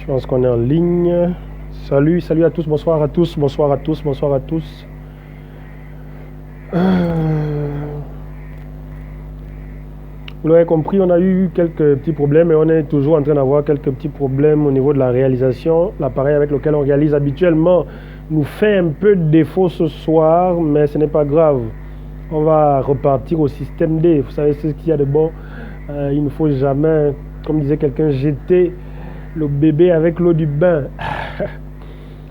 pense qu'on est en ligne. Salut à tous, bonsoir à tous. Vous l'avez compris, on a eu quelques petits problèmes et on est toujours en train d'avoir quelques petits problèmes au niveau de la réalisation. L'appareil avec lequel on réalise habituellement nous fait un peu de défaut ce soir, mais ce n'est pas grave. On va repartir au système D. Vous savez ce qu'il y a de bon. Il ne faut jamais, comme disait quelqu'un, jeter le bébé avec l'eau du bain.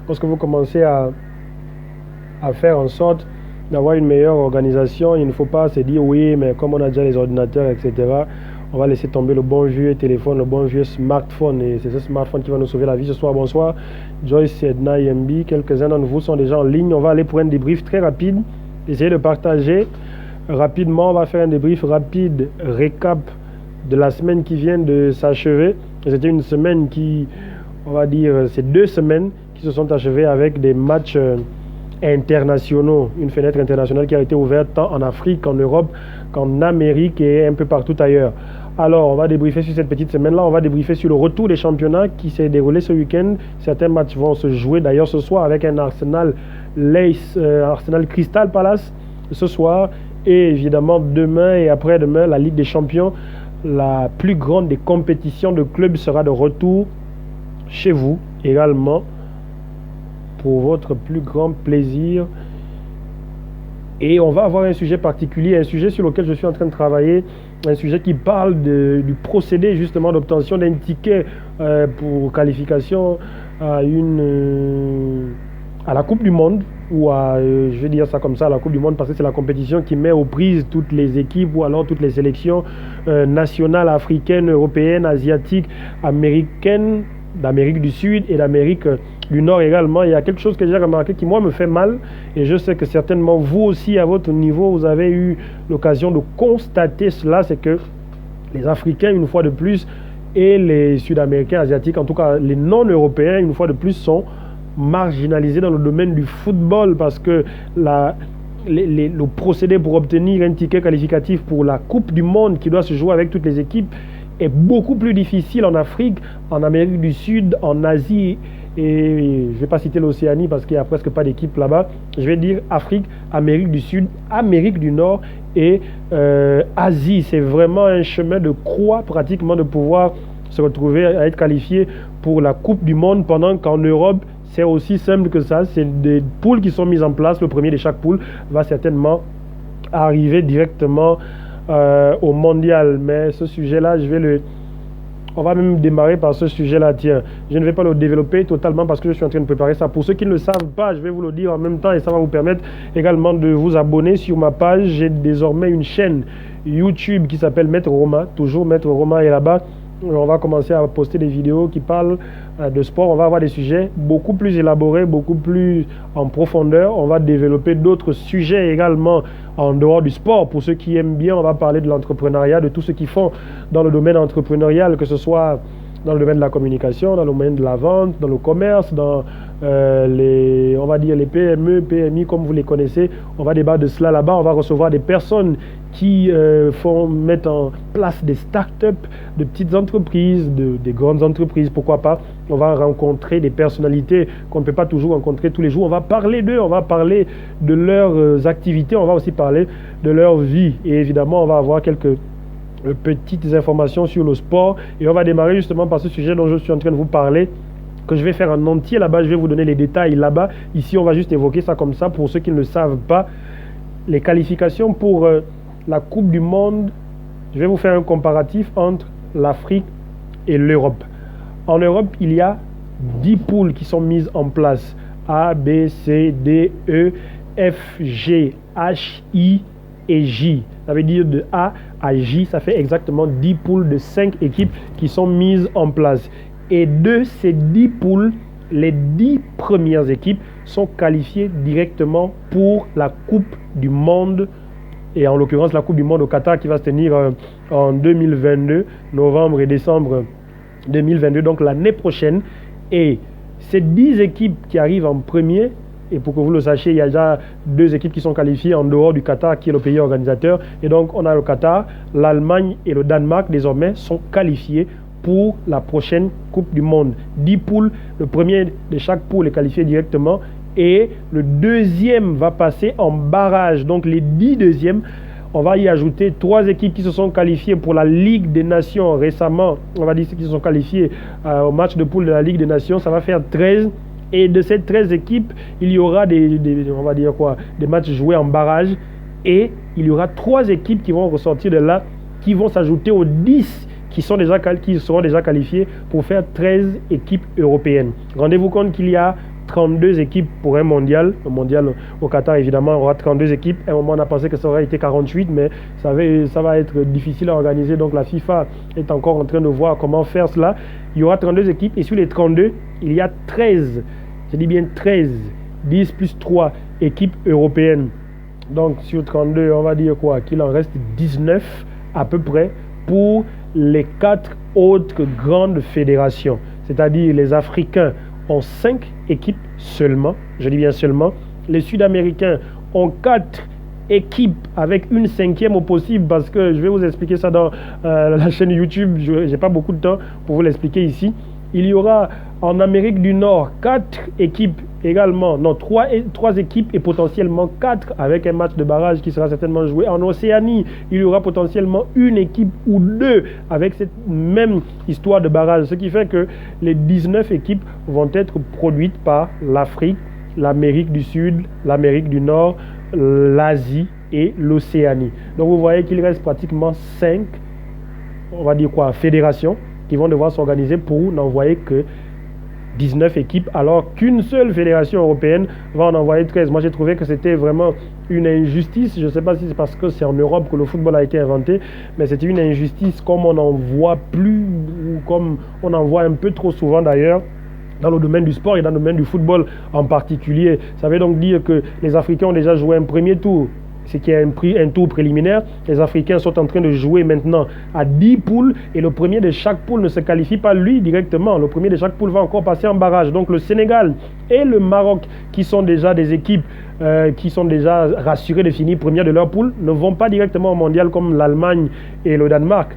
Lorsque vous commencez à faire en sorte d'avoir une meilleure organisation, il ne faut pas se dire oui, mais comme on a déjà les ordinateurs, etc., on va laisser tomber le bon vieux téléphone, le bon vieux smartphone, et c'est ce smartphone qui va nous sauver la vie ce soir. Bonsoir, Joyce, Edna, Yembi, quelques-uns d'entre vous sont déjà en ligne. On va aller pour un débrief très rapide, essayer de partager rapidement. On va faire un débrief rapide, récap de la semaine qui vient de s'achever. C'était une semaine qui, on va dire, c'est 2 semaines qui se sont achevées avec des matchs internationaux, une fenêtre internationale qui a été ouverte tant en Afrique, en Europe qu'en Amérique et un peu partout ailleurs. Alors, on va débriefer sur cette petite semaine-là, on va débriefer sur le retour des championnats qui s'est déroulé ce week-end. Certains matchs vont se jouer d'ailleurs ce soir avec un Arsenal Crystal Palace ce soir, et évidemment demain et après-demain, la Ligue des Champions, la plus grande des compétitions de clubs, sera de retour chez vous également, pour votre plus grand plaisir. Et on va avoir un sujet particulier, un sujet sur lequel je suis en train de travailler, un sujet qui parle du procédé justement d'obtention d'un ticket pour qualification à la Coupe du Monde, ou je vais dire ça comme ça, la Coupe du Monde, parce que c'est la compétition qui met aux prises toutes les équipes ou alors toutes les sélections nationales, africaines, européennes, asiatiques, américaines, d'Amérique du Sud et d'Amérique du Nord également. Il y a quelque chose que j'ai remarqué qui moi me fait mal, et je sais que certainement vous aussi à votre niveau vous avez eu l'occasion de constater cela, c'est que les Africains une fois de plus et les Sud-Américains, Asiatiques, en tout cas les non-Européens une fois de plus, sont marginalisés dans le domaine du football, parce que le procédé pour obtenir un ticket qualificatif pour la Coupe du Monde qui doit se jouer avec toutes les équipes est beaucoup plus difficile en Afrique, en Amérique du Sud, en Asie, et je ne vais pas citer l'Océanie parce qu'il n'y a presque pas d'équipe là-bas. Je vais dire Afrique, Amérique du Sud, Amérique du Nord et Asie. C'est vraiment un chemin de croix pratiquement de pouvoir se retrouver à être qualifié pour la Coupe du Monde, pendant qu'en Europe, c'est aussi simple que ça. C'est des poules qui sont mises en place. Le premier de chaque poule va certainement arriver directement au mondial. Mais ce sujet-là, on va même démarrer par ce sujet-là. Tiens, je ne vais pas le développer totalement parce que je suis en train de préparer ça. Pour ceux qui ne le savent pas, je vais vous le dire en même temps, et ça va vous permettre également de vous abonner sur ma page. J'ai désormais une chaîne YouTube qui s'appelle Maître Roma. Toujours Maître Roma est là-bas. On va commencer à poster des vidéos qui parlent de sport. On va avoir des sujets beaucoup plus élaborés, beaucoup plus en profondeur. On va développer d'autres sujets également en dehors du sport. Pour ceux qui aiment bien, on va parler de l'entrepreneuriat, de tout ce qu'ils font dans le domaine entrepreneurial, que ce soit dans le domaine de la communication, dans le domaine de la vente, dans le commerce, dans on va dire les PME, PMI comme vous les connaissez. On va débattre de cela là-bas. On va recevoir des personnes qui mettent en place des start-up, de petites entreprises, des grandes entreprises, pourquoi pas. On va rencontrer des personnalités qu'on ne peut pas toujours rencontrer tous les jours. On va parler d'eux, on va parler de leurs activités, on va aussi parler de leur vie. Et évidemment, on va avoir quelques petites informations sur le sport. Et on va démarrer justement par ce sujet dont je suis en train de vous parler, que je vais faire en entier là-bas. Je vais vous donner les détails là-bas. Ici, on va juste évoquer ça comme ça pour ceux qui ne le savent pas. Les qualifications pour la Coupe du Monde, je vais vous faire un comparatif entre l'Afrique et l'Europe. En Europe, il y a 10 poules qui sont mises en place. A, B, C, D, E, F, G, H, I et J. Ça veut dire de A à J, ça fait exactement 10 poules de 5 équipes qui sont mises en place. Et de ces 10 poules, les 10 premières équipes sont qualifiées directement pour la Coupe du Monde, et en l'occurrence la Coupe du Monde au Qatar qui va se tenir en 2022, novembre et décembre 2022, donc l'année prochaine. Et ces 10 équipes qui arrivent en premier, et pour que vous le sachiez, il y a déjà 2 équipes qui sont qualifiées en dehors du Qatar qui est le pays organisateur, et donc on a le Qatar, l'Allemagne et le Danemark désormais sont qualifiés pour la prochaine Coupe du Monde. 10 poules, le premier de chaque poule est qualifié directement et le deuxième va passer en barrage. Donc les 10 deuxièmes, on va y ajouter 3 équipes qui se sont qualifiées pour la Ligue des Nations récemment. On va dire ceux qui se sont qualifiés au match de poule de la Ligue des Nations, ça va faire 13. Et de ces 13 équipes, il y aura on va dire quoi, des matchs joués en barrage. Et il y aura 3 équipes qui vont ressortir de là, qui vont s'ajouter aux 10 qui seront déjà qualifiées pour faire 13 équipes européennes. Rendez-vous compte qu'il y a 32 équipes pour un mondial. Le mondial au Qatar, évidemment, aura 32 équipes. À un moment, on a pensé que ça aurait été 48, mais ça va être difficile à organiser. Donc, la FIFA est encore en train de voir comment faire cela. Il y aura 32 équipes et sur les 32, il y a 13. Je dis bien 13. 10 plus 3 équipes européennes. Donc, sur 32, on va dire quoi? Qu'il en reste 19 à peu près pour les 4 autres grandes fédérations. C'est-à-dire les Africains ont 5 équipes seulement, je dis bien seulement. Les Sud-Américains ont 4 équipes avec une 5e au possible parce que je vais vous expliquer ça dans la chaîne YouTube. Je n'ai pas beaucoup de temps pour vous l'expliquer ici. Il y aura en Amérique du Nord 4 équipes également, non 3 équipes et potentiellement 4 avec un match de barrage qui sera certainement joué. En Océanie, il y aura potentiellement une équipe ou 2 avec cette même histoire de barrage. Ce qui fait que les 19 équipes vont être produites par l'Afrique, l'Amérique du Sud, l'Amérique du Nord, l'Asie et l'Océanie. Donc vous voyez qu'il reste pratiquement 5, on va dire quoi, fédérations qui vont devoir s'organiser pour n'envoyer que 19 équipes, alors qu'une seule fédération européenne va en envoyer 13. Moi, j'ai trouvé que c'était vraiment une injustice. Je ne sais pas si c'est parce que c'est en Europe que le football a été inventé, mais c'était une injustice comme on n'en voit plus, ou comme on en voit un peu trop souvent d'ailleurs, dans le domaine du sport et dans le domaine du football en particulier. Ça veut donc dire que les Africains ont déjà joué un premier tour, ce qui est un tour préliminaire. Les Africains sont en train de jouer maintenant à 10 poules et le premier de chaque poule ne se qualifie pas lui directement. Le premier de chaque poule va encore passer en barrage. Donc le Sénégal et le Maroc, qui sont déjà des équipes qui sont déjà rassurées de finir première de leur poule, ne vont pas directement au mondial comme l'Allemagne et le Danemark.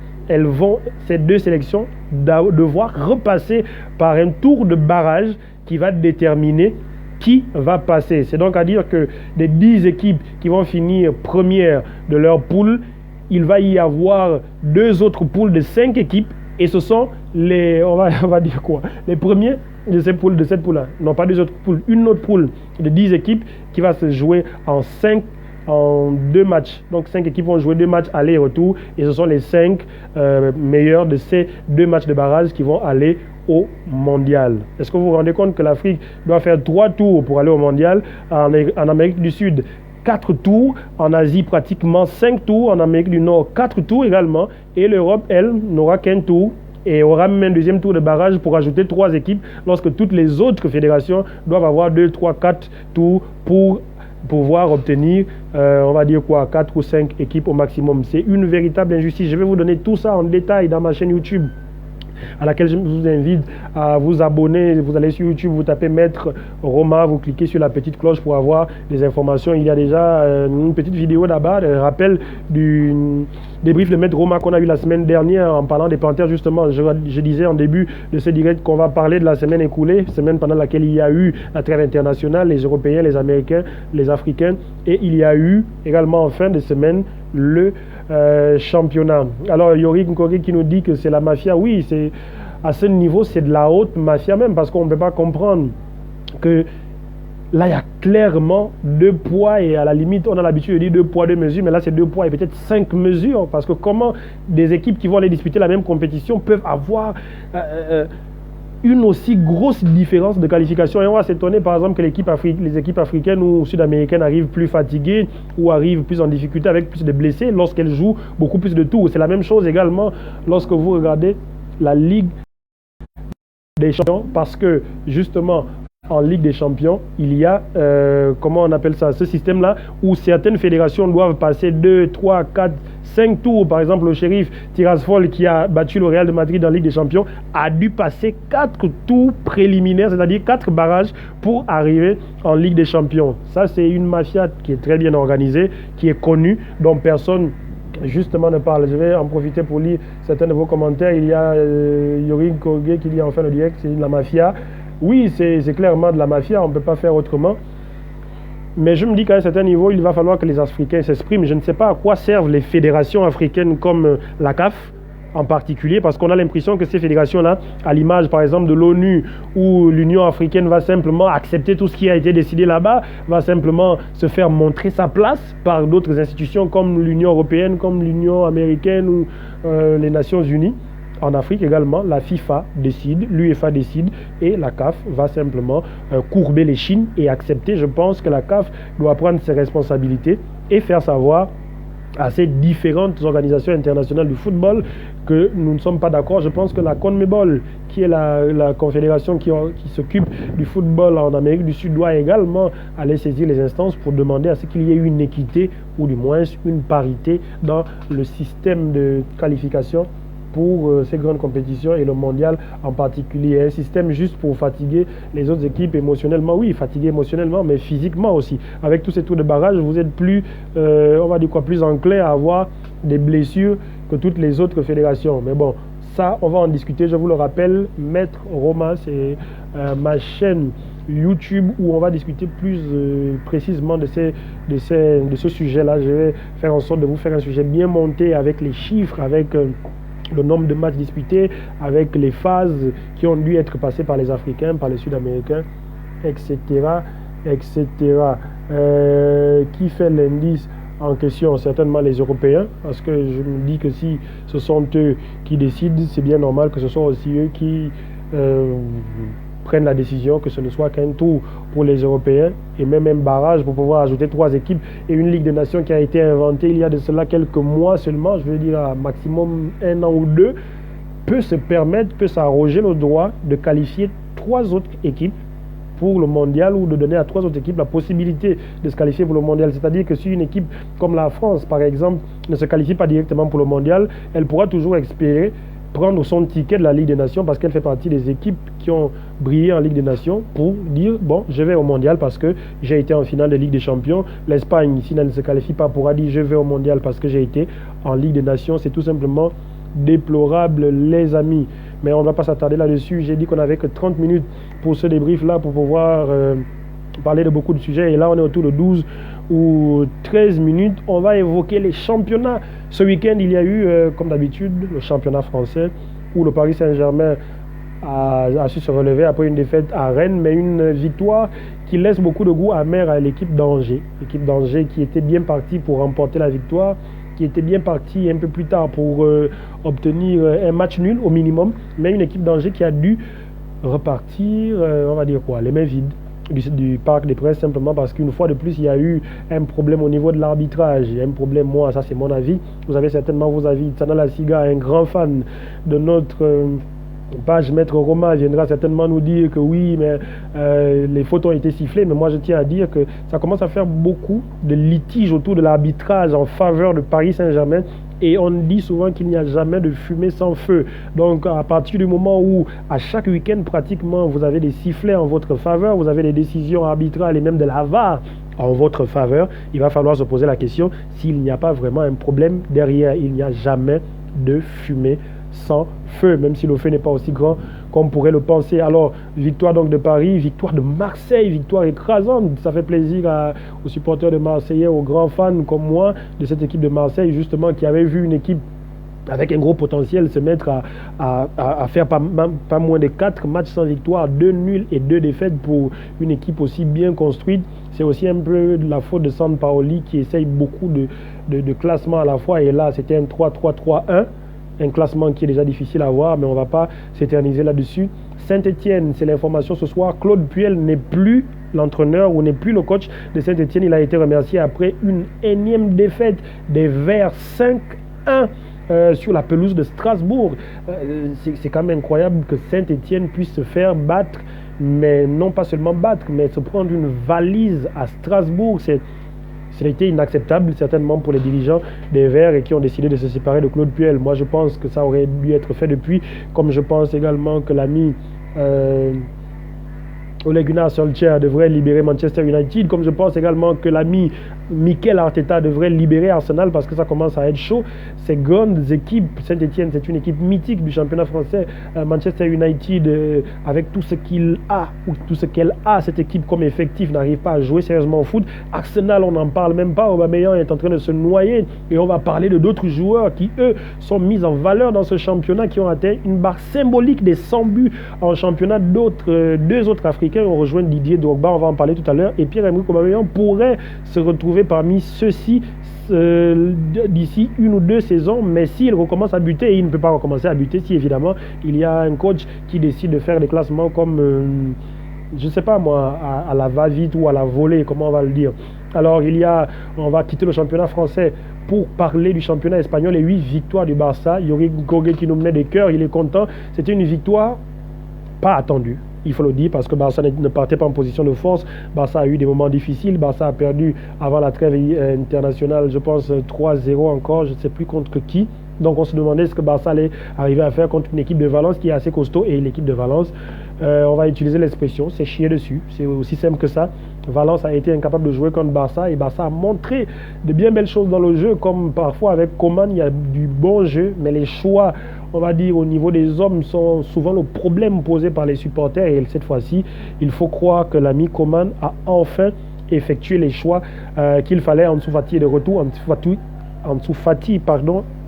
Ces 2 sélections devoir repasser par un tour de barrage qui va déterminer qui va passer. C'est donc à dire que des 10 équipes qui vont finir première de leur poule, il va y avoir 2 autres poules de 5 équipes et ce sont on va dire quoi, les premiers de cette poule-là. Non, pas 2 autres poules, une autre poule de 10 équipes qui va se jouer en 2 matchs. Donc 5 équipes vont jouer 2 matchs aller et retour et ce sont les 5 meilleurs de ces 2 matchs de barrage qui vont aller au mondial. Est-ce que vous vous rendez compte que l'Afrique doit faire 3 tours pour aller au mondial? En Amérique du Sud, 4 tours. En Asie, pratiquement 5 tours. En Amérique du Nord, 4 tours également. Et l'Europe, elle, n'aura qu'un tour et aura même un deuxième tour de barrage pour ajouter 3 équipes lorsque toutes les autres fédérations doivent avoir 2, 3, 4 tours pour pouvoir obtenir, on va dire quoi, 4 ou 5 équipes au maximum. C'est une véritable injustice. Je vais vous donner tout ça en détail dans ma chaîne YouTube, à laquelle je vous invite à vous abonner. Vous allez sur YouTube, vous tapez Maître Roma, vous cliquez sur la petite cloche pour avoir des informations. Il y a déjà une petite vidéo là-bas, un rappel du débrief de Maître Roma qu'on a eu la semaine dernière en parlant des Panthères justement. Je disais en début de ce direct qu'on va parler de la semaine écoulée, semaine pendant laquelle il y a eu la trêve internationale, les Européens, les Américains, les Africains, et il y a eu également en fin de semaine le championnat. Alors Yorick Nkori qui nous dit que c'est la mafia. Oui, c'est à ce niveau, c'est de la haute mafia même, parce qu'on ne peut pas comprendre que là il y a clairement 2 poids et à la limite on a l'habitude de dire 2 poids 2 mesures, mais là c'est 2 poids et peut-être 5 mesures, parce que comment des équipes qui vont aller disputer la même compétition peuvent avoir une aussi grosse différence de qualification? Et on va s'étonner par exemple que les équipes africaines ou sud-américaines arrivent plus fatiguées ou arrivent plus en difficulté avec plus de blessés lorsqu'elles jouent beaucoup plus de tours. C'est la même chose également lorsque vous regardez la Ligue des Champions, parce que justement en Ligue des Champions, il y a, comment on appelle ça, ce système-là, où certaines fédérations doivent passer 2, 3, 4, 5 tours. Par exemple, le Sheriff Tiraspol, qui a battu le Real de Madrid en Ligue des Champions, a dû passer 4 tours préliminaires, c'est-à-dire 4 barrages pour arriver en Ligue des Champions. Ça, c'est une mafia qui est très bien organisée, qui est connue, dont personne justement ne parle. Je vais en profiter pour lire certains de vos commentaires. Il y a Yorin Kogé qui dit en fin de direct, c'est de la mafia. Oui, c'est clairement de la mafia, on ne peut pas faire autrement. Mais je me dis qu'à un certain niveau, il va falloir que les Africains s'expriment. Je ne sais pas à quoi servent les fédérations africaines comme la CAF en particulier, parce qu'on a l'impression que ces fédérations-là, à l'image par exemple de l'ONU, où l'Union africaine va simplement accepter tout ce qui a été décidé là-bas, va simplement se faire montrer sa place par d'autres institutions comme l'Union européenne, comme l'Union américaine ou les Nations unies. En Afrique également, la FIFA décide, l'UEFA décide et la CAF va simplement courber les chines et accepter. Je pense que la CAF doit prendre ses responsabilités et faire savoir à ces différentes organisations internationales du football que nous ne sommes pas d'accord. Je pense que la CONMEBOL, qui est la confédération qui s'occupe du football en Amérique du Sud, doit également aller saisir les instances pour demander à ce qu'il y ait une équité ou du moins une parité dans le système de qualification pour ces grandes compétitions et le mondial en particulier. Un système juste pour fatiguer les autres équipes émotionnellement, oui, fatiguer émotionnellement, mais physiquement aussi. Avec tous ces tours de barrage, vous êtes plus, on va dire quoi, plus enclin à avoir des blessures que toutes les autres fédérations. Mais bon, ça, on va en discuter. Je vous le rappelle, Maître Roma, c'est ma chaîne YouTube où on va discuter plus précisément de ce sujet-là. Je vais faire en sorte de vous faire un sujet bien monté avec les chiffres, avec le nombre de matchs disputés, avec les phases qui ont dû être passées par les Africains, par les Sud-Américains, etc. etc. Qui fait l'indice en question? Certainement les Européens, parce que je me dis que si ce sont eux qui décident, c'est bien normal que ce soit aussi eux qui prennent la décision, que ce ne soit qu'un tour pour les Européens et même un barrage pour pouvoir ajouter 3 équipes et une Ligue des Nations qui a été inventée il y a de cela quelques mois seulement, je veux dire à maximum 1 an ou 2, peut s'arroger le droit de qualifier 3 autres équipes pour le mondial ou de donner à 3 autres équipes la possibilité de se qualifier pour le mondial. C'est-à-dire que si une équipe comme la France, par exemple, ne se qualifie pas directement pour le mondial, elle pourra toujours espérer prendre son ticket de la Ligue des Nations parce qu'elle fait partie des équipes qui ont brillé en Ligue des Nations pour dire bon, je vais au mondial parce que j'ai été en finale de Ligue des Champions. L'Espagne, si elle ne se qualifie pas, pourra dire je vais au mondial parce que j'ai été en Ligue des Nations. C'est tout simplement déplorable, les amis. Mais on ne va pas s'attarder là-dessus. J'ai dit qu'on n'avait que 30 minutes pour ce débrief-là pour pouvoir parler de beaucoup de sujets. Et là, on est autour de 12 ou 13 minutes. On va évoquer les championnats. Ce week-end, il y a eu, comme d'habitude, le championnat français où le Paris Saint-Germain a su se relever après une défaite à Rennes, mais une victoire qui laisse beaucoup de goût amer à l'équipe d'Angers. L'équipe d'Angers qui était bien partie pour remporter la victoire, qui était bien partie un peu plus tard pour obtenir un match nul au minimum, mais une équipe d'Angers qui a dû repartir, on va dire quoi, les mains vides du Parc des Princes, simplement parce qu'une fois de plus, il y a eu un problème au niveau de l'arbitrage. Il y a un problème, moi, ça c'est mon avis. Vous avez certainement vos avis. Tana Lassiga, un grand fan de notre page Maître Roma, viendra certainement nous dire que oui, mais les fautes ont été sifflées. Mais moi, je tiens à dire que ça commence à faire beaucoup de litiges autour de l'arbitrage en faveur de Paris Saint-Germain. Et on dit souvent qu'il n'y a jamais de fumée sans feu. Donc, à partir du moment où, à chaque week-end, pratiquement, vous avez des sifflets en votre faveur, vous avez des décisions arbitrales et même de la VAR en votre faveur, il va falloir se poser la question s'il n'y a pas vraiment un problème derrière. Il n'y a jamais de fumée sans feu, même si le feu n'est pas aussi grand qu'on pourrait le penser. Alors, victoire donc de Paris, victoire de Marseille, victoire écrasante. Ça fait plaisir aux supporters de Marseillais, aux grands fans comme moi de cette équipe de Marseille, justement, qui avait vu une équipe avec un gros potentiel se mettre à faire pas moins de 4 matchs sans victoire, 2 nuls et 2 défaites pour une équipe aussi bien construite. C'est aussi un peu de la faute de Sampaoli qui essaye beaucoup de classements à la fois. Et là, c'était un 3-3-3-1. Un classement qui est déjà difficile à voir, mais on ne va pas s'éterniser là-dessus. Saint-Etienne, c'est l'information ce soir. Claude Puel n'est plus l'entraîneur ou n'est plus le coach de Saint-Etienne. Il a été remercié après une énième défaite des Verts 5-1 sur la pelouse de Strasbourg. C'est quand même incroyable que Saint-Etienne puisse se faire battre, mais non pas seulement battre, mais se prendre une valise à Strasbourg. Ça a été inacceptable, certainement, pour les dirigeants des Verts et qui ont décidé de se séparer de Claude Puel. Moi, je pense que ça aurait dû être fait depuis, comme je pense également que l'ami Ole Gunnar Solskjaer devrait libérer Manchester United, comme je pense également que l'ami Mikel Arteta devrait libérer Arsenal parce que ça commence à être chaud. Ces grandes équipes, Saint-Etienne, c'est une équipe mythique du championnat français. Manchester United, avec tout ce qu'il a, ou tout ce qu'elle a, cette équipe comme effectif, n'arrive pas à jouer sérieusement au foot. Arsenal, on n'en parle même pas. Aubameyang est en train de se noyer. Et on va parler de d'autres joueurs qui, eux, sont mis en valeur dans ce championnat, qui ont atteint une barre symbolique des 100 buts en championnat. Deux autres Africains ont rejoint Didier Drogba, on va en parler tout à l'heure. Et Pierre-Emerick Aubameyang pourrait se retrouver parmi ceux-ci d'ici une ou deux saisons, mais s'il recommence à buter, et il ne peut pas recommencer à buter si évidemment il y a un coach qui décide de faire des classements comme je ne sais pas moi, à la va-vite ou à la volée, comment on va le dire. Alors on va quitter le championnat français pour parler du championnat espagnol et 8 victoires du Barça. Yuri Gogé qui nous menait des cœurs, il est content. C'était une victoire pas attendue, il faut le dire, parce que Barça ne partait pas en position de force. Barça a eu des moments difficiles. Barça a perdu avant la trêve internationale, je pense 3-0 encore, je ne sais plus contre qui. Donc on se demandait ce que Barça allait arriver à faire contre une équipe de Valence qui est assez costaud. Et l'équipe de Valence, on va utiliser l'expression, c'est chier dessus. C'est aussi simple que ça. Valence a été incapable de jouer contre Barça et Barça a montré de bien belles choses dans le jeu, comme parfois avec Coman, il y a du bon jeu, mais les choix, on va dire, au niveau des hommes sont souvent le problème posé par les supporters. Et cette fois-ci, il faut croire que l'ami Coman a enfin effectué les choix qu'il fallait. Ansu Fati est de retour. Ansu Fati,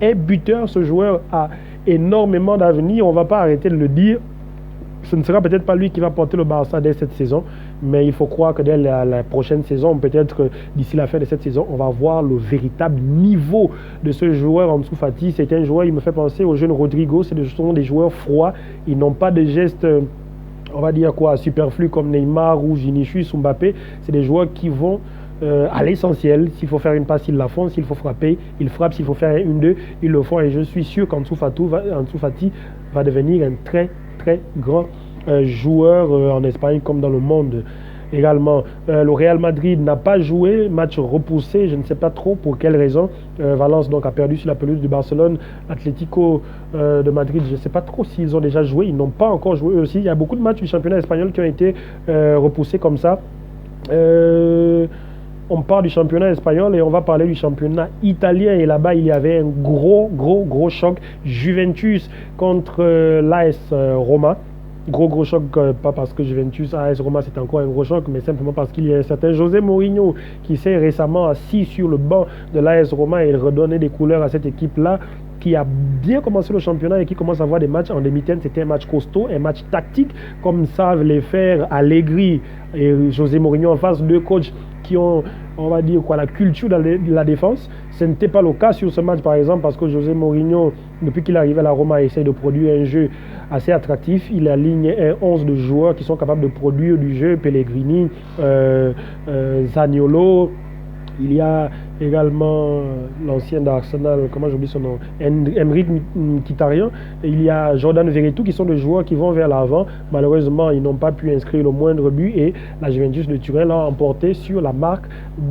est buteur. Ce joueur a énormément d'avenir. On ne va pas arrêter de le dire. Ce ne sera peut-être pas lui qui va porter le Barça dès cette saison, mais il faut croire que dès la prochaine saison, peut-être d'ici la fin de cette saison, on va voir le véritable niveau de ce joueur Ansu Fati. C'est un joueur, il me fait penser au jeune Rodrigo. Ce sont des joueurs froids. Ils n'ont pas de gestes, on va dire quoi, superflus comme Neymar ou Vinicius ou Mbappé. C'est des joueurs qui vont à l'essentiel. S'il faut faire une passe, ils la font. S'il faut frapper, ils frappent. S'il faut faire un 1-2, ils le font. Et je suis sûr qu'Ansu Fati va devenir un très grand joueur en Espagne comme dans le monde également. Le Real Madrid n'a pas joué, match repoussé, je ne sais pas trop pour quelle raison. Valence donc a perdu sur la pelouse du Barcelone. Atlético de Madrid, je ne sais pas trop s'ils ont déjà joué, ils n'ont pas encore joué eux aussi. Il y a beaucoup de matchs du championnat espagnol qui ont été repoussés comme ça. On part du championnat espagnol et on va parler du championnat italien. Et là-bas, il y avait un gros choc. Juventus contre l'AS Roma. Gros choc, pas parce que Juventus, AS Roma, c'est encore un gros choc, mais simplement parce qu'il y a un certain José Mourinho qui s'est récemment assis sur le banc de l'AS Roma et redonné des couleurs à cette équipe-là, qui a bien commencé le championnat et qui commence à avoir des matchs en demi-teinte. C'était un match costaud, un match tactique, comme savent les faire Allegri et José Mourinho en face, deux coachs qui ont, on va dire quoi, la culture de la défense. Ce n'était pas le cas sur ce match par exemple, parce que José Mourinho, depuis qu'il est arrivé à la Roma, essaie de produire un jeu assez attractif. Il aligne un 11 de joueurs qui sont capables de produire du jeu. Pellegrini, Zaniolo. Il y a également l'ancien d'Arsenal, comment j'oublie son nom, Aymeric Mkhitaryan. Il y a Jordan Veretout, qui sont des joueurs qui vont vers l'avant. Malheureusement, ils n'ont pas pu inscrire le moindre but et la Juventus de Turin l'a emporté sur la marque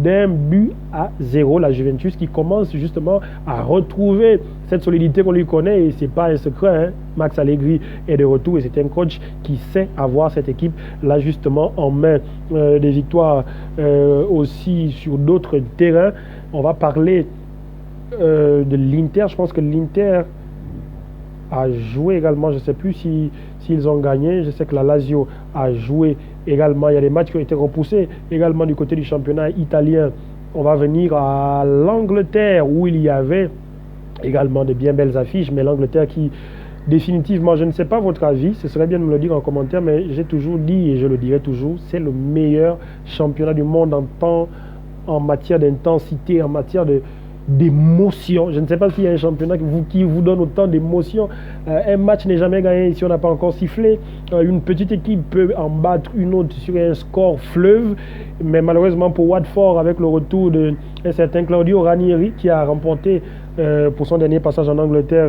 d'1-0. La Juventus qui commence justement à retrouver cette solidité qu'on lui connaît, et c'est pas un secret, hein. Max Allegri est de retour et c'est un coach qui sait avoir cette équipe là justement en main. Des victoires aussi sur d'autres terrains. On va parler de l'Inter. Je pense que l'Inter a joué également. Je ne sais plus s'ils ont gagné. Je sais que la Lazio a joué également. Il y a des matchs qui ont été repoussés également du côté du championnat italien. On va venir à l'Angleterre où il y avait également de bien belles affiches. Mais l'Angleterre qui, définitivement, je ne sais pas votre avis, ce serait bien de me le dire en commentaire, mais j'ai toujours dit et je le dirai toujours, c'est le meilleur championnat du monde en matière d'intensité, en matière d'émotion. Je ne sais pas s'il y a un championnat qui vous donne autant d'émotion. Un match n'est jamais gagné si on n'a pas encore sifflé. Une petite équipe peut en battre une autre sur un score fleuve, mais malheureusement pour Watford, avec le retour d'un certain Claudio Ranieri qui a remporté pour son dernier passage en Angleterre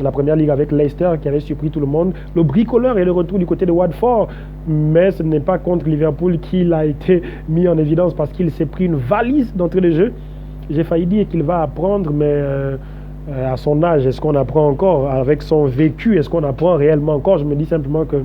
la première ligue avec Leicester, qui avait surpris tout le monde. Le bricoleur est de retour du côté de Watford, mais ce n'est pas contre Liverpool qu'il a été mis en évidence parce qu'il s'est pris une valise d'entrée de jeu. J'ai failli dire qu'il va apprendre, mais à son âge, est-ce qu'on apprend encore? Avec son vécu, est-ce qu'on apprend réellement encore? Je me dis simplement que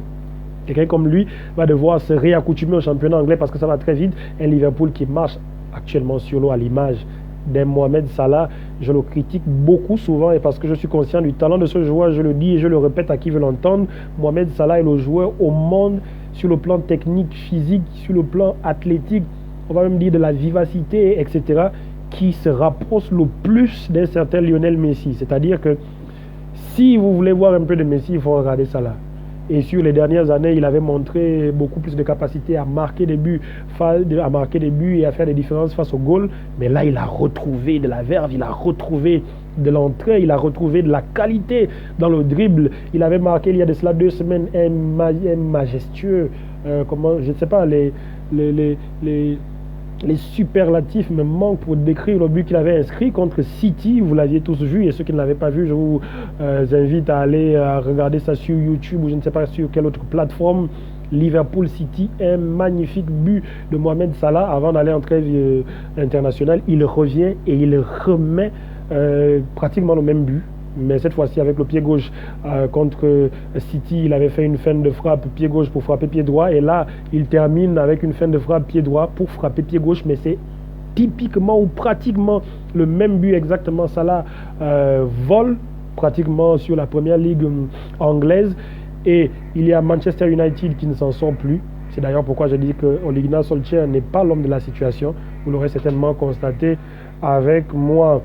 Quelqu'un comme lui va devoir se réaccoutumer au championnat anglais parce que ça va très vite. Un Liverpool qui marche actuellement sur l'eau à l'image d'un Mohamed Salah, je le critique beaucoup souvent et parce que je suis conscient du talent de ce joueur, je le dis et je le répète à qui veut l'entendre. Mohamed Salah est le joueur au monde sur le plan technique, physique, sur le plan athlétique, on va même dire de la vivacité, etc., qui se rapproche le plus d'un certain Lionel Messi. C'est-à-dire que si vous voulez voir un peu de Messi, il faut regarder Salah. Et sur les dernières années, il avait montré beaucoup plus de capacité à marquer des buts, et à faire des différences face au goal. Mais là, il a retrouvé de la verve, il a retrouvé de l'entrée, il a retrouvé de la qualité dans le dribble. Il avait marqué il y a de cela 2 semaines un majestueux, je ne sais pas, les superlatifs me manquent pour décrire le but qu'il avait inscrit contre City. Vous l'aviez tous vu, et ceux qui ne l'avaient pas vu, je vous invite à aller regarder ça sur YouTube ou je ne sais pas sur quelle autre plateforme. Liverpool City, un magnifique but de Mohamed Salah avant d'aller en trêve internationale. Il revient et il remet pratiquement le même but, mais cette fois-ci avec le pied gauche. Contre City, il avait fait une feinte de frappe pied gauche pour frapper pied droit, et là il termine avec une feinte de frappe pied droit pour frapper pied gauche, mais c'est typiquement ou pratiquement le même but exactement. Salah vole pratiquement sur la première ligue anglaise, et il y a Manchester United qui ne s'en sort plus. C'est d'ailleurs pourquoi je dis que Ole Gunnar Solskjaer n'est pas l'homme de la situation. Vous l'aurez certainement constaté avec moi.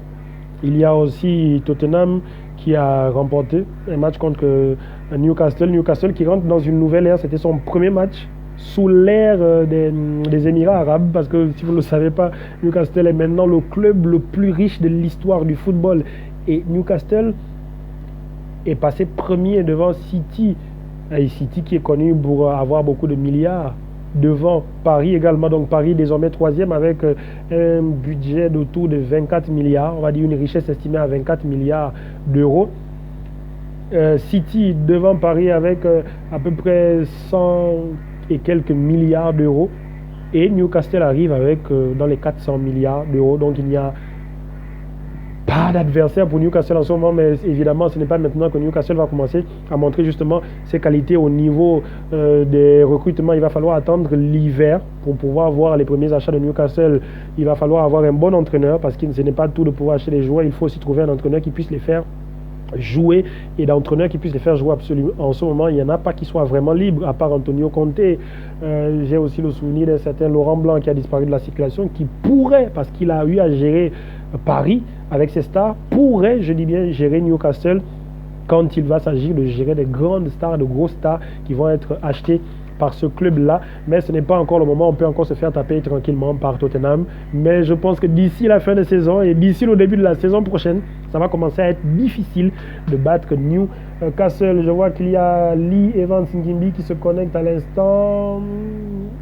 Il y a aussi Tottenham qui a remporté un match contre Newcastle. Newcastle qui rentre dans une nouvelle ère. C'était son premier match sous l'ère des Émirats arabes. Parce que si vous ne le savez pas, Newcastle est maintenant le club le plus riche de l'histoire du football. Et Newcastle est passé premier devant City. Et City qui est connu pour avoir beaucoup de milliards. Devant Paris également, donc Paris désormais 3e avec un budget d'autour de 24 milliards, on va dire une richesse estimée à 24 milliards d'euros. City devant Paris avec à peu près 100 et quelques milliards d'euros, et Newcastle arrive avec dans les 400 milliards d'euros, donc il n'y a pas d'adversaire pour Newcastle en ce moment, mais évidemment ce n'est pas maintenant que Newcastle va commencer à montrer justement ses qualités au niveau des recrutements. Il va falloir attendre l'hiver pour pouvoir voir les premiers achats de Newcastle. Il va falloir avoir un bon entraîneur, parce que ce n'est pas tout de pouvoir acheter les joueurs, il faut aussi trouver un entraîneur qui puisse les faire jouer, et d'entraîneurs qui puissent les faire jouer absolument. En ce moment, il n'y en a pas qui soient vraiment libres, à part Antonio Conte. J'ai aussi le souvenir d'un certain Laurent Blanc qui a disparu de la circulation, qui pourrait, parce qu'il a eu à gérer Paris avec ses stars, pourrait, je dis bien, gérer Newcastle quand il va s'agir de gérer des grandes stars, de grosses stars qui vont être achetées par ce club-là. Mais ce n'est pas encore le moment, on peut encore se faire taper tranquillement par Tottenham. Mais je pense que d'ici la fin de saison et d'ici le début de la saison prochaine, ça va commencer à être difficile de battre Newcastle. Je vois qu'il y a Lee Evans Ngimbi qui se connecte à l'instant.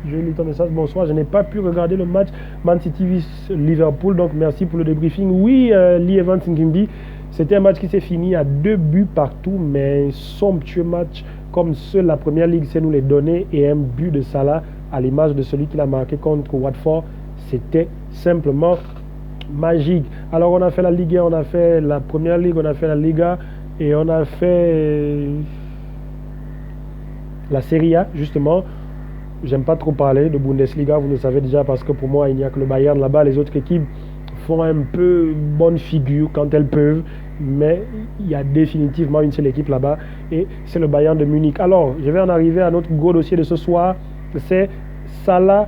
Je lis ton message, bonsoir, je n'ai pas pu regarder le match Man City vs Liverpool, donc merci pour le débriefing. Oui, Lee Evans Ngimbi, c'était un match qui s'est fini à 2 buts partout, mais un somptueux match comme seule la première ligue sait nous les donner, et un but de Salah à l'image de celui qu'il a marqué contre Watford, c'était simplement magique. Alors on a fait la Ligue 1, on a fait la première ligue, on a fait la Liga, et on a fait la Serie A justement. J'aime pas trop parler de Bundesliga, vous le savez déjà, parce que pour moi il n'y a que le Bayern là-bas. Les autres équipes font un peu bonne figure quand elles peuvent, mais il y a définitivement une seule équipe là-bas, et c'est le Bayern de Munich. Alors je vais en arriver à notre gros dossier de ce soir, c'est Salah,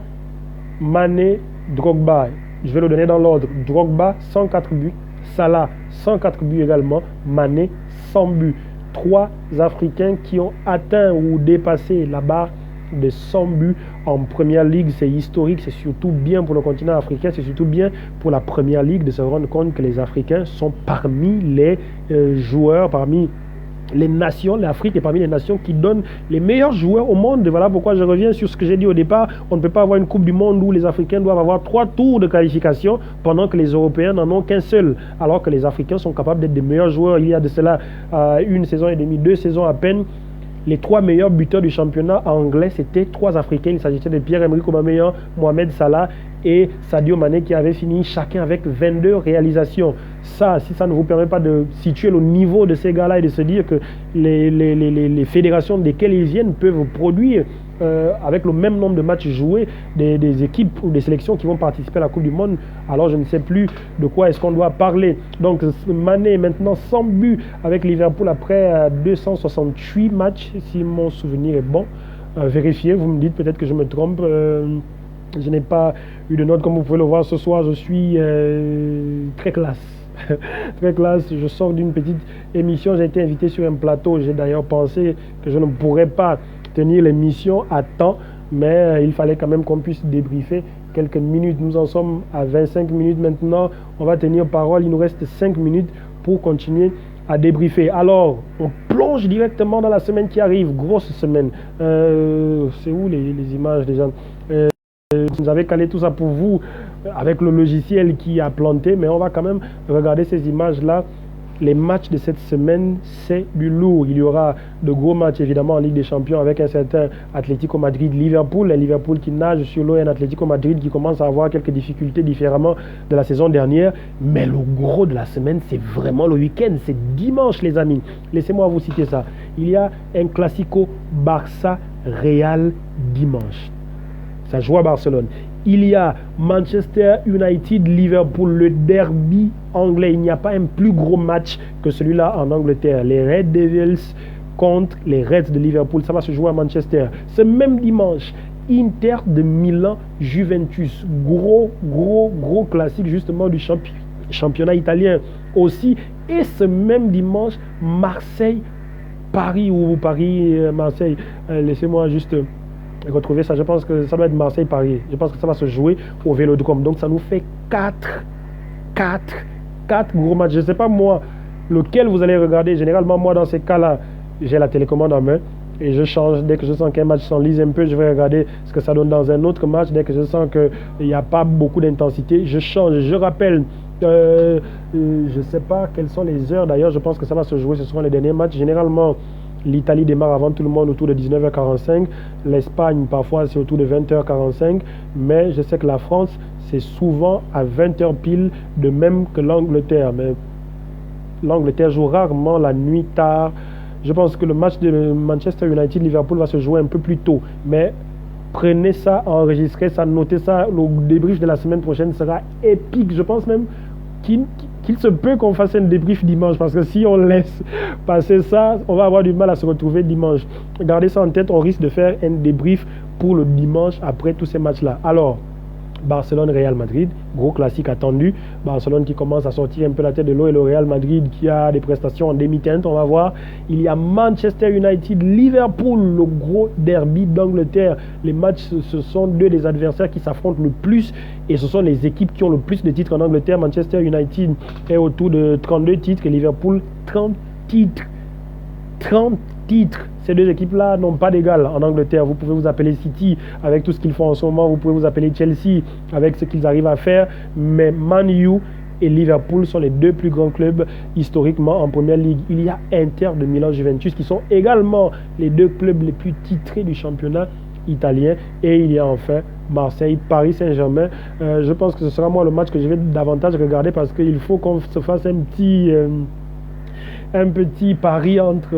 Mané, Drogba. Je vais le donner dans l'ordre. Drogba 104 buts, Salah 104 buts également, Mané 100 buts. 3 Africains qui ont atteint ou dépassé la barre de 100 buts en première ligue. C'est historique, c'est surtout bien pour le continent africain, c'est surtout bien pour la première ligue de se rendre compte que les Africains sont parmi les joueurs, parmi les nations, l'Afrique est parmi les nations qui donnent les meilleurs joueurs au monde. Voilà pourquoi je reviens sur ce que j'ai dit au départ. On ne peut pas avoir une Coupe du Monde où les Africains doivent avoir 3 tours de qualification pendant que les Européens n'en ont qu'un seul, alors que les Africains sont capables d'être des meilleurs joueurs. Il y a de cela 1 saison et demie, 2 saisons à peine, les 3 meilleurs buteurs du championnat anglais, c'était 3 Africains. Il s'agissait de Pierre-Emerick Aubameyang, Mohamed Salah et Sadio Mané qui avait fini chacun avec 22 réalisations. Ça, si ça ne vous permet pas de situer le niveau de ces gars-là et de se dire que les fédérations desquelles ils viennent peuvent produire avec le même nombre de matchs joués des équipes ou des sélections qui vont participer à la Coupe du Monde, alors je ne sais plus de quoi est-ce qu'on doit parler. Donc Mané est maintenant sans but avec Liverpool après 268 matchs, si mon souvenir est bon. Vérifiez, vous me dites peut-être que je me trompe. Je n'ai pas eu de notes comme vous pouvez le voir ce soir, je suis très classe. Très classe, je sors d'une petite émission, j'ai été invité sur un plateau, j'ai d'ailleurs pensé que je ne pourrais pas tenir l'émission à temps, mais il fallait quand même qu'on puisse débriefer quelques minutes. Nous en sommes à 25 minutes maintenant, on va tenir parole, il nous reste 5 minutes pour continuer à débriefer. Alors, on plonge directement dans la semaine qui arrive, grosse semaine. C'est où les images déjà? Vous avez calé tout ça pour vous avec le logiciel qui a planté, mais on va quand même regarder ces images-là. Les matchs de cette semaine, c'est du lourd. Il y aura de gros matchs évidemment en Ligue des Champions avec un certain Atlético Madrid-Liverpool. Liverpool qui nage sur l'eau et un Atlético Madrid qui commence à avoir quelques difficultés différemment de la saison dernière. Mais le gros de la semaine, c'est vraiment le week-end. C'est dimanche, les amis. Laissez-moi vous citer ça. Il y a un Classico Barça-Real dimanche. Ça joue à Barcelone. Il y a Manchester United-Liverpool, le derby anglais. Il n'y a pas un plus gros match que celui-là en Angleterre. Les Red Devils contre les Reds de Liverpool. Ça va se jouer à Manchester. Ce même dimanche, Inter de Milan-Juventus. Gros classique justement du championnat italien aussi. Et ce même dimanche, Marseille-Paris ou Paris-Marseille. Laissez-moi juste retrouver ça. Je pense que ça doit être Marseille-Paris. Je pense que ça va se jouer au Vélodrome. Donc ça nous fait 4 gros matchs. Je ne sais pas moi lequel vous allez regarder. Généralement moi dans ces cas-là, j'ai la télécommande en main et je change. Dès que je sens qu'un match s'enlise un peu, je vais regarder ce que ça donne dans un autre match. Dès que je sens qu'il n'y a pas beaucoup d'intensité, je change. Je rappelle, je ne sais pas quelles sont les heures d'ailleurs. Je pense que ça va se jouer. Ce seront les derniers matchs. Généralement, l'Italie démarre avant tout le monde autour de 19h45. L'Espagne, parfois, c'est autour de 20h45. Mais je sais que la France, c'est souvent à 20h pile, de même que l'Angleterre. Mais l'Angleterre joue rarement la nuit tard. Je pense que le match de Manchester United-Liverpool va se jouer un peu plus tôt. Mais prenez ça, enregistrez ça, notez ça. Le débrief de la semaine prochaine sera épique. Je pense même qu'il se peut qu'on fasse un débrief dimanche, parce que si on laisse passer ça, on va avoir du mal à se retrouver dimanche. Gardez ça en tête, on risque de faire un débrief pour le dimanche après tous ces matchs-là. Alors, Barcelone-Real Madrid, gros classique attendu. Barcelone qui commence à sortir un peu la tête de l'eau et le Real Madrid qui a des prestations en demi-teinte, on va voir. Il y a Manchester United-Liverpool, le gros derby d'Angleterre. Les matchs, ce sont deux des adversaires qui s'affrontent le plus et ce sont les équipes qui ont le plus de titres en Angleterre. Manchester United est autour de 32 titres et Liverpool 30 titres. 30 titres. Ces deux équipes-là n'ont pas d'égal en Angleterre. Vous pouvez vous appeler City avec tout ce qu'ils font en ce moment. Vous pouvez vous appeler Chelsea avec ce qu'ils arrivent à faire. Mais Man U et Liverpool sont les deux plus grands clubs historiquement en Première Ligue. Il y a Inter de Milan-Juventus qui sont également les deux clubs les plus titrés du championnat italien. Et il y a enfin Marseille, Paris Saint-Germain. Je pense que ce sera moi le match que je vais davantage regarder parce qu'il faut qu'on se fasse un petit pari entre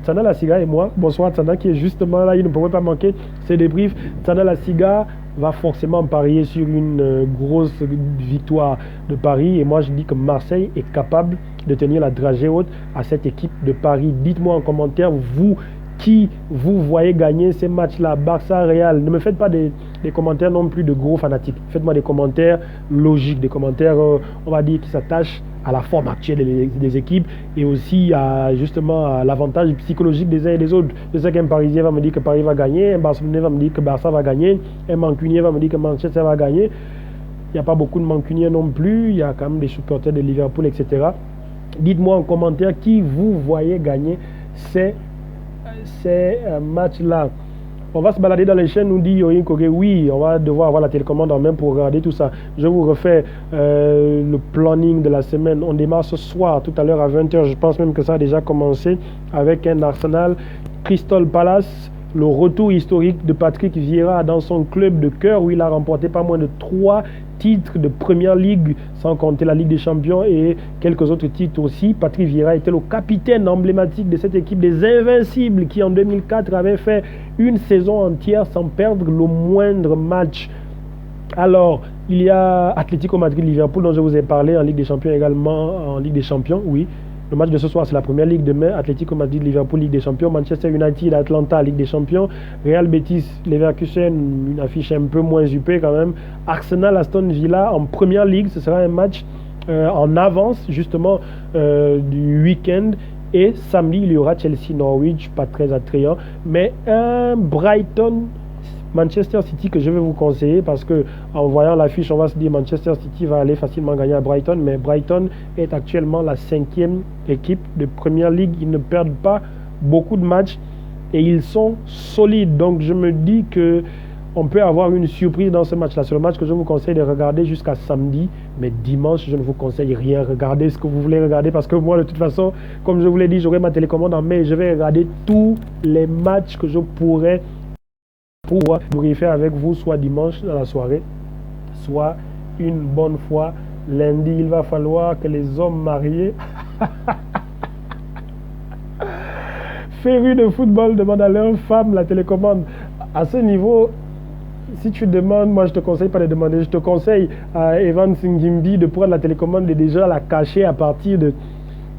Tsana Lassiga et moi. Bonsoir Tsana qui est justement là, il ne pourrait pas manquer ces débriefs. Tsana Lassiga va forcément parier sur une grosse victoire de Paris et moi je dis que Marseille est capable de tenir la dragée haute à cette équipe de Paris. Dites-moi en commentaire, vous, qui vous voyez gagner ces matchs-là, Barça-Real. Ne me faites pas des commentaires non plus de gros fanatiques. Faites-moi des commentaires logiques, des commentaires, on va dire, qui s'attachent à la forme actuelle des équipes et aussi justement à l'avantage psychologique des uns et des autres. Je sais qu'un Parisien va me dire que Paris va gagner, un Barcelonais va me dire que Barça va gagner, un Mancunien va me dire que Manchester va gagner. Il n'y a pas beaucoup de Mancuniens non plus, il y a quand même des supporters de Liverpool, etc. Dites-moi en commentaire qui vous voyez gagner ces matchs-là. On va se balader dans les chaînes, nous dit Yoyin Kogé. Oui, on va devoir avoir la télécommande en main pour regarder tout ça. Je vous refais le planning de la semaine. On démarre ce soir, tout à l'heure à 20h. Je pense même que ça a déjà commencé avec un Arsenal Crystal Palace. le retour historique de Patrick Vieira dans son club de cœur où il a remporté pas moins de 3 titres de Première Ligue, sans compter la Ligue des Champions et quelques autres titres aussi. Patrick Vieira était le capitaine emblématique de cette équipe des Invincibles qui en 2004 avait fait une saison entière sans perdre le moindre match. Alors, il y a Atlético Madrid-Liverpool dont je vous ai parlé en Ligue des Champions également, en Ligue des Champions, oui. Le match de ce soir, c'est la Première Ligue. Demain, Atlético Madrid-Liverpool, Ligue des Champions. Manchester United-Atlanta, Ligue des Champions. Real Betis-Leverkusen, une affiche un peu moins huppée quand même. Arsenal-Aston Villa en Première Ligue. Ce sera un match en avance, justement, du week-end. Et samedi, il y aura Chelsea-Norwich, pas très attrayant. Mais un Brighton Manchester City que je vais vous conseiller parce que en voyant l'affiche on va se dire Manchester City va aller facilement gagner à Brighton, mais Brighton est actuellement la 5e équipe de Première Ligue. Ils ne perdent pas beaucoup de matchs et ils sont solides, donc je me dis que on peut avoir une surprise dans ce match-là. C'est le match que je vous conseille de regarder jusqu'à samedi, mais dimanche je ne vous conseille rien. Regardez ce que vous voulez regarder parce que moi de toute façon, comme je vous l'ai dit, j'aurai ma télécommande en main et je vais regarder tous les matchs que je pourrais pour briefer avec vous, soit dimanche dans la soirée, soit une bonne fois lundi. Il va falloir que les hommes mariés férus de football demandent à leur femme la télécommande. À ce niveau, si tu demandes, moi je te conseille pas de demander, je te conseille à Evan Singimbi de prendre la télécommande et déjà la cacher à partir de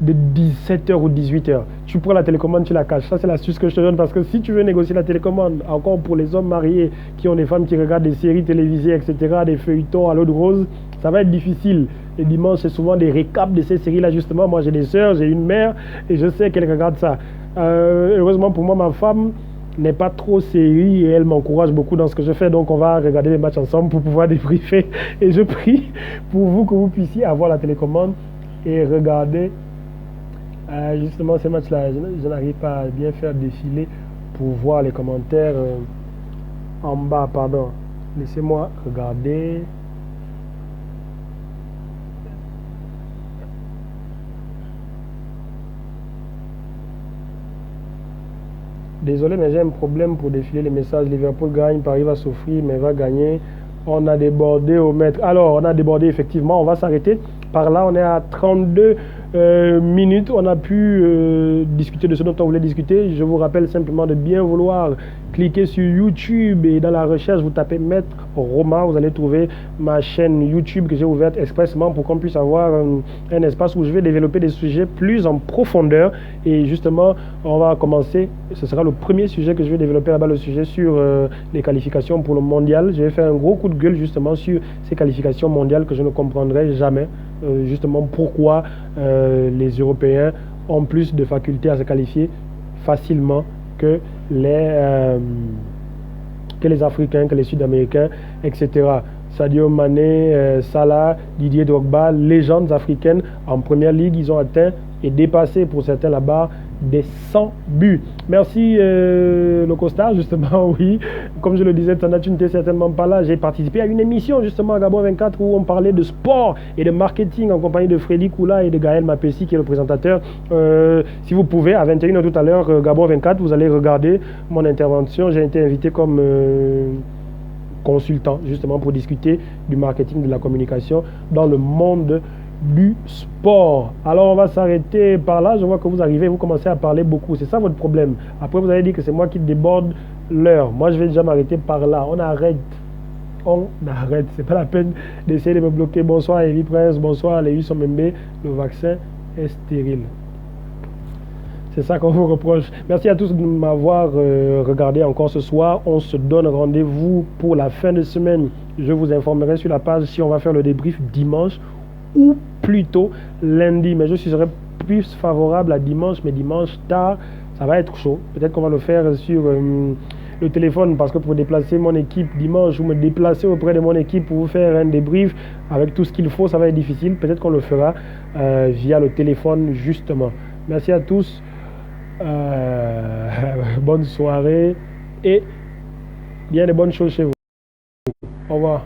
17h ou 18h. Tu prends la télécommande, tu la caches. Ça, c'est l'astuce que je te donne parce que si tu veux négocier la télécommande, encore pour les hommes mariés qui ont des femmes qui regardent des séries télévisées, etc., des feuilletons à l'eau de rose, ça va être difficile. Et dimanche, c'est souvent des récaps de ces séries-là, justement. Moi, j'ai des sœurs, j'ai une mère et je sais qu'elles regardent ça. Heureusement pour moi, ma femme n'est pas trop série et elle m'encourage beaucoup dans ce que je fais. Donc, on va regarder les matchs ensemble pour pouvoir débriefer. Et je prie pour vous que vous puissiez avoir la télécommande et regarder justement ces matchs-là. Je n'arrive pas à bien faire défiler pour voir les commentaires en bas, pardon. Laissez-moi regarder. Désolé, mais j'ai un problème pour défiler les messages. Liverpool gagne, Paris va souffrir, mais va gagner. On a débordé au mètre. Alors, on a débordé effectivement. On va s'arrêter. Par là, on est à 32 minutes. On a pu discuter de ce dont on voulait discuter. Je vous rappelle simplement de bien vouloir cliquer sur YouTube et dans la recherche, vous tapez Maître Roma. Vous allez trouver ma chaîne YouTube que j'ai ouverte expressément pour qu'on puisse avoir un espace où je vais développer des sujets plus en profondeur. Et justement, on va commencer. Ce sera le premier sujet que je vais développer là-bas, le sujet sur les qualifications pour le mondial. Je vais faire un gros coup de gueule justement sur ces qualifications mondiales que je ne comprendrai jamais. Justement pourquoi les Européens ont plus de facultés à se qualifier facilement que les Africains, que les Sud-Américains, etc. Sadio Mané, Salah, Didier Drogba, légendes africaines en Première Ligue, ils ont atteint et dépassé pour certains la barre des 100 buts. Merci le Costa, justement, oui. Comme je le disais, tu n'étais certainement pas là. J'ai participé à une émission, justement, à Gabon 24, où on parlait de sport et de marketing en compagnie de Freddy Koula et de Gaël Mapessi, qui est le présentateur. Si vous pouvez, à 21h tout à l'heure, Gabon 24, vous allez regarder mon intervention. J'ai été invité comme consultant, justement, pour discuter du marketing, de la communication dans le monde du sport. Alors on va s'arrêter par là. Je vois que vous arrivez, vous commencez à parler beaucoup. C'est ça votre problème. Après vous allez dire que c'est moi qui déborde l'heure. Moi je vais déjà m'arrêter par là. On arrête. C'est pas la peine d'essayer de me bloquer. Bonsoir Evie Prince. Bonsoir Léus Omembe. Le vaccin est stérile. C'est ça qu'on vous reproche. Merci à tous de m'avoir regardé encore ce soir. On se donne rendez-vous pour la fin de semaine. Je vous informerai sur la page si on va faire le débrief dimanche ou plutôt lundi, mais je serais plus favorable à dimanche, mais dimanche tard, ça va être chaud. Peut-être qu'on va le faire sur le téléphone, parce que pour déplacer mon équipe dimanche ou me déplacer auprès de mon équipe pour vous faire un débrief avec tout ce qu'il faut, ça va être difficile. Peut-être qu'on le fera via le téléphone, justement. Merci à tous, bonne soirée et bien de bonnes choses chez vous. Au revoir.